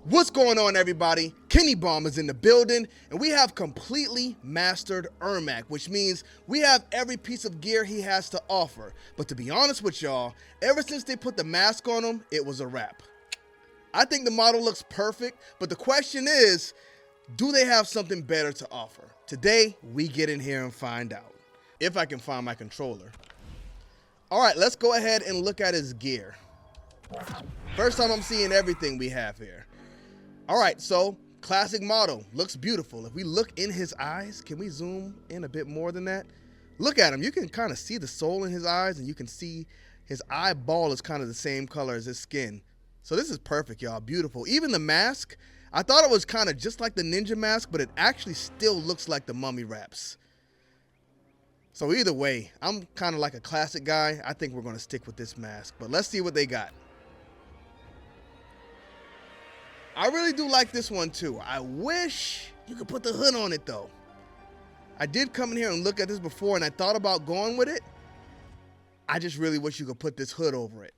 What's going on, everybody? Kennybomb is in the building, and we have completely mastered Ermac, which means we have every piece of gear he has to offer. But to be honest with y'all, ever since they put the mask on him, it was a wrap. I think the model looks perfect, but the question is, do they have something better to offer? Today, we get in here and find out. If I can find my controller. All right, let's go ahead and look at his gear. First time I'm seeing everything we have here. All right, so classic model, looks beautiful. If we look in his eyes, can we zoom in a bit more than that? Look at him, you can kind of see the soul in his eyes, and you can see his eyeball is kind of the same color as his skin. So this is perfect, y'all, beautiful. Even the mask, I thought it was kind of just like the ninja mask, but it actually still looks like the mummy wraps. So either way, I'm kind of like a classic guy. I think we're gonna stick with this mask, but let's see what they got. I really do like this one too. I wish you could put the hood on it though. I did come in here and look at this before, and I thought about going with it. I just really wish you could put this hood over it.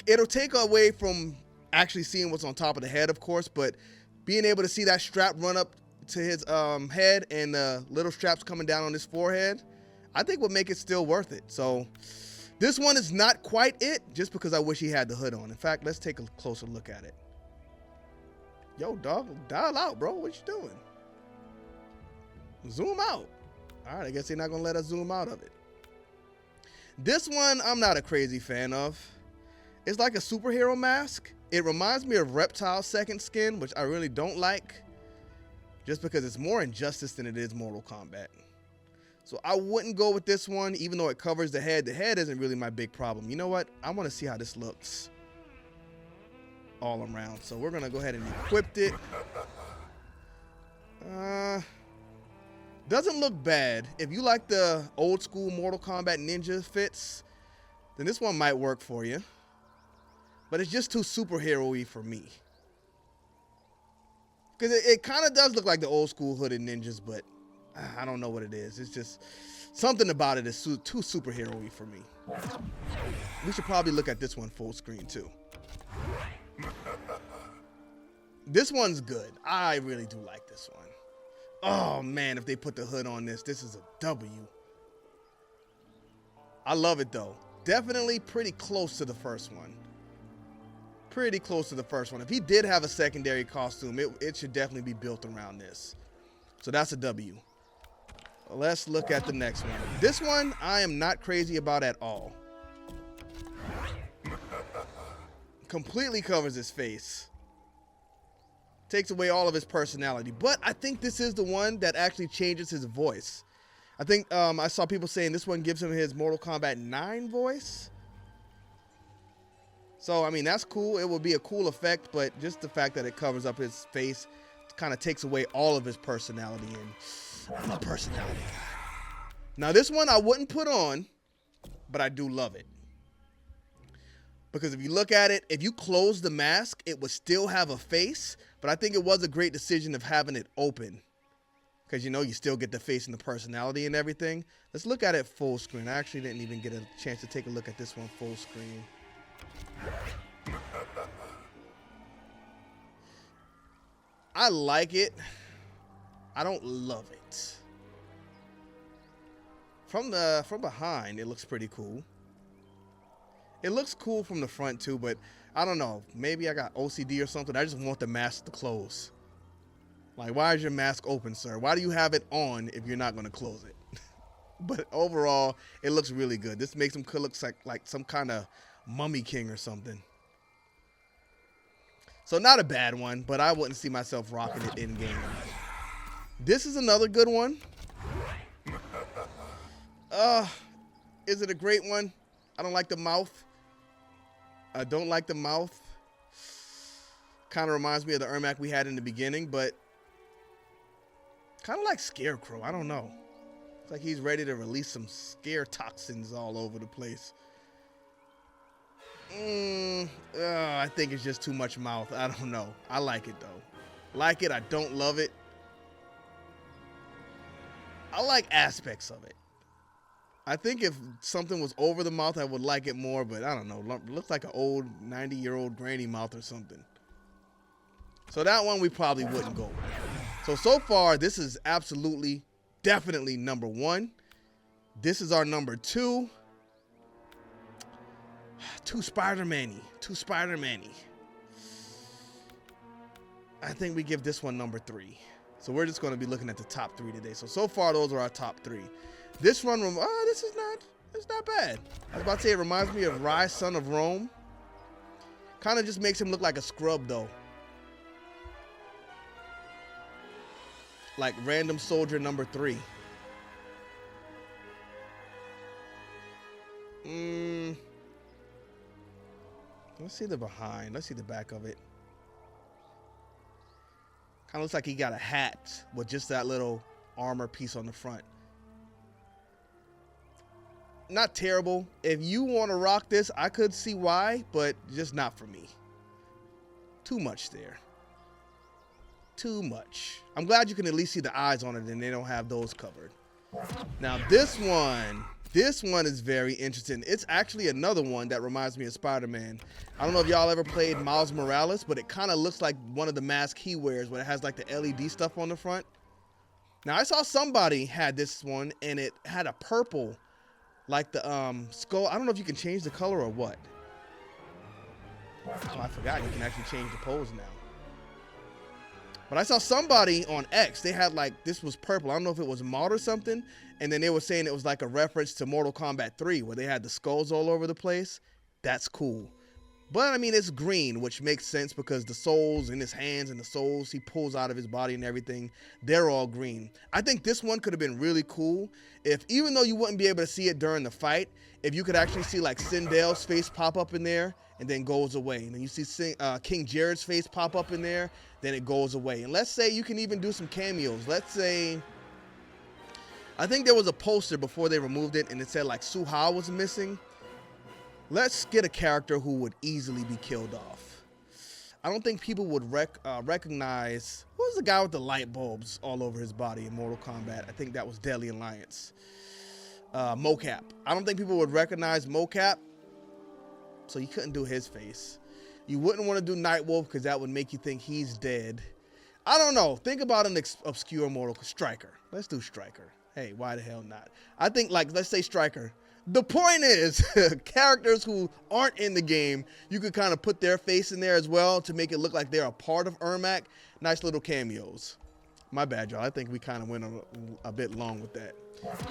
It'll take away from actually seeing what's on top of the head, of course, but being able to see that strap run up to his head and the little straps coming down on his forehead, I think would make it still worth it. So this one is not quite it, just because I wish he had the hood on. In fact, let's take a closer look at it. Yo, dog, dial out, bro. What you doing? Zoom out. All right, I guess they're not gonna let us zoom out of it. This one, I'm not a crazy fan of. It's like a superhero mask. It reminds me of Reptile's second skin, which I really don't like, just because it's more Injustice than it is Mortal Kombat. So I wouldn't go with this one, even though it covers the head. The head isn't really my big problem. You know what? I want to see how this looks all around. So we're going to go ahead and equip it. Doesn't look bad. If you like the old school Mortal Kombat Ninja fits, then this one might work for you. But it's just too superhero-y for me. Because it kind of does look like the old school hooded ninjas, but I don't know what it is. It's just something about it is too superhero-y for me. We should probably look at this one full screen too. This one's good. I really do like this one. Oh man, if they put the hood on this, this is a W. I love it though. Definitely pretty close to the first one. Pretty close to the first one. If he did have a secondary costume, it should definitely be built around this. So that's a W. Let's look at the next one. This one I am not crazy about at all. Completely covers his face. Takes away all of his personality. But I think this is the one that actually changes his voice. I think I saw people saying this one gives him his Mortal Kombat 9 voice. So, I mean, that's cool. It would be a cool effect, but just the fact that it covers up his face kind of takes away all of his personality, and I'm a personality guy. Now, this one I wouldn't put on, but I do love it. Because if you look at it, if you close the mask, it would still have a face, but I think it was a great decision of having it open. Because, you know, you still get the face and the personality and everything. Let's look at it full screen. I actually didn't even get a chance to take a look at this one full screen. I like it. I don't love it. From behind, it looks pretty cool. It looks cool from the front too, but I don't know. Maybe I got OCD or something. I just want the mask to close. Like, why is your mask open, sir? Why do you have it on if you're not going to close it? But overall, it looks really good. This makes him look like some kind of mummy king or something. So not a bad one, but I wouldn't see myself rocking it in game. This is another good one. Is it a great one? I don't like the mouth. I don't like the mouth. Kind of reminds me of the Ermac we had in the beginning, but kind of like Scarecrow. I don't know. It's like he's ready to release some scare toxins all over the place. I think it's just too much mouth. I don't know. I like it though. Like it. I don't love it. I like aspects of it. I think if something was over the mouth, I would like it more, but I don't know. Looks like an old 90-year-old granny mouth or something. So that one we probably wouldn't go with. So far, this is absolutely, definitely number 1. This is our number 2. Too Spider-Man-y. I think we give this one number 3. So we're just going to be looking at the top 3 today. So far, those are our top 3. This one, it's not bad. I was about to say it reminds me of Rise, Son of Rome. Kind of just makes him look like a scrub, though. Like Random Soldier number 3. Let's see the behind. Let's see the back of it. Kind of looks like he got a hat with just that little armor piece on the front. Not terrible. If you want to rock this, I could see why, but just not for me. Too much there. Too much. I'm glad you can at least see the eyes on it and they don't have those covered. Now this one is very interesting. It's actually another one that reminds me of Spider-Man. I don't know if y'all ever played Miles Morales, but it kind of looks like one of the masks he wears where it has like the LED stuff on the front. Now I saw somebody had this one and it had a purple, like the skull. I don't know if you can change the color or what. Oh, I forgot you can actually change the pose now. But I saw somebody on X, they had like, this was purple. I don't know if it was mod or something. And then they were saying it was like a reference to Mortal Kombat 3 where they had the skulls all over the place. That's cool. But I mean, it's green, which makes sense because the souls in his hands and the souls he pulls out of his body and everything, they're all green. I think this one could have been really cool if, even though you wouldn't be able to see it during the fight, if you could actually see like Sindel's face pop up in there and then goes away. And then you see King Jared's face pop up in there, then it goes away. And let's say you can even do some cameos. Let's say, I think there was a poster before they removed it and it said like Suha was missing. Let's get a character who would easily be killed off. I don't think people would recognize, who was the guy with the light bulbs all over his body in Mortal Kombat? I think that was Deadly Alliance. Mocap. I don't think people would recognize Mocap, so you couldn't do his face. You wouldn't want to do Nightwolf because that would make you think he's dead. I don't know. Think about an obscure Mortal Striker. Let's do Striker. Hey, why the hell not? I think, like, let's say Striker. The point is, characters who aren't in the game, you could kind of put their face in there as well to make it look like they're a part of Ermac. Nice little cameos. My bad, y'all. I think we kind of went a bit long with that.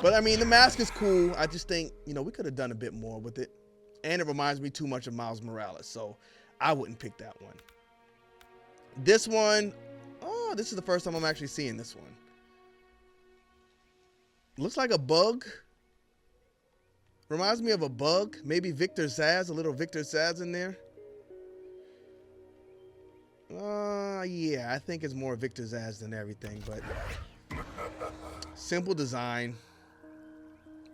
But, I mean, the mask is cool. I just think, you know, we could have done a bit more with it. And it reminds me too much of Miles Morales, so I wouldn't pick that one. This one, oh, this is the first time I'm actually seeing this one. Looks like a bug. Reminds me of a bug. Maybe Victor Zsasz, a little Victor Zsasz in there. Yeah, I think it's more Victor Zsasz than everything, but simple design.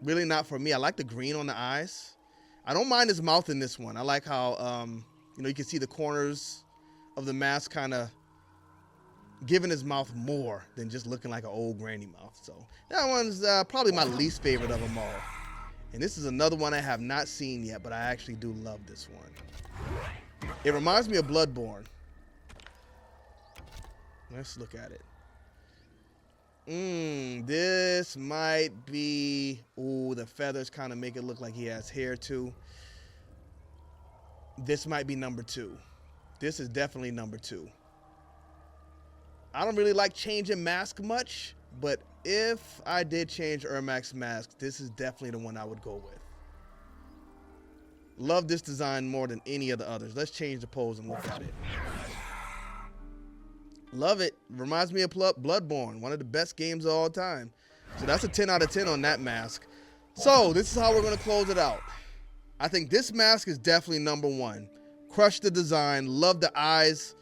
Really not for me. I like the green on the eyes. I don't mind his mouth in this one. I like how, you know, you can see the corners of the mask kind of giving his mouth more than just looking like an old granny mouth. So that one's probably my least favorite of them all. And this is another one I have not seen yet, but I actually do love this one. It reminds me of Bloodborne. Let's look at it. This might be, ooh, the feathers kind of make it look like he has hair too. This might be number 2. This is definitely number 2. I don't really like changing mask much, but if I did change Ermac's mask, this is definitely the one I would go with. Love this design more than any of the others. Let's change the pose and look at it. Love it. Reminds me of Bloodborne, one of the best games of all time. So that's a 10 out of 10 on that mask. So this is how we're going to close it out. I think this mask is definitely number 1. Crush the design. Love the eyes.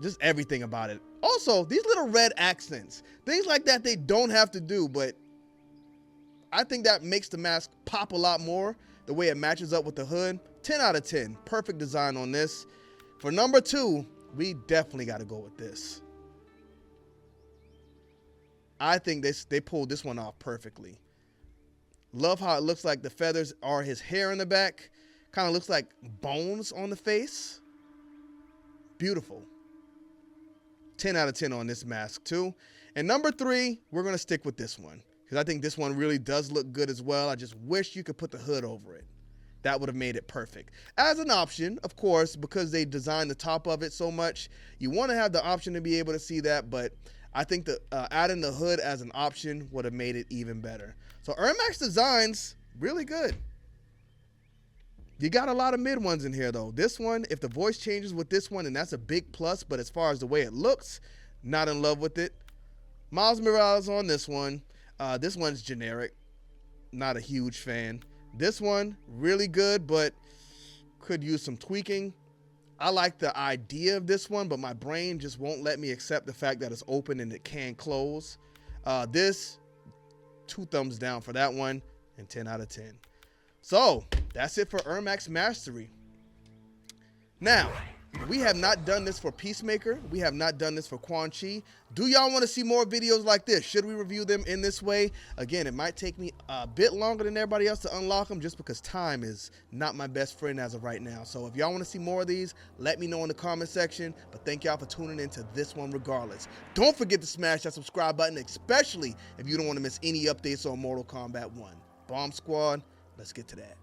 Just everything about it. Also, these little red accents. Things like that they don't have to do, but I think that makes the mask pop a lot more. The way it matches up with the hood. 10 out of 10. Perfect design on this. For number 2, we definitely got to go with this. I think they pulled this one off perfectly. Love how it looks like the feathers are his hair in the back. Kind of looks like bones on the face. Beautiful. 10 out of 10 on this mask too. And number 3, we're going to stick with this one, because I think this one really does look good as well. I just wish you could put the hood over it. That would have made it perfect. As an option, of course, because they designed the top of it so much, you want to have the option to be able to see that, but I think that adding the hood as an option would have made it even better. So Ermac's designs, really good. You got a lot of mid ones in here though. This one, if the voice changes with this one, and that's a big plus, but as far as the way it looks, not in love with it. Miles Morales on this one. This one's generic. Not a huge fan. This one, really good, but could use some tweaking. I like the idea of this one, but my brain just won't let me accept the fact that it's open and it can close. This, 2 thumbs down for that one, and 10 out of 10. So, that's it for Ermac's Mastery. Now, we have not done this for Peacemaker. We have not done this for Quan Chi. Do y'all want to see more videos like this? Should we review them in this way? Again, it might take me a bit longer than everybody else to unlock them, just because time is not my best friend as of right now. So if y'all want to see more of these, let me know in the comment section. But thank y'all for tuning into this one regardless. Don't forget to smash that subscribe button, especially if you don't want to miss any updates on Mortal Kombat 1. Bomb Squad, let's get to that.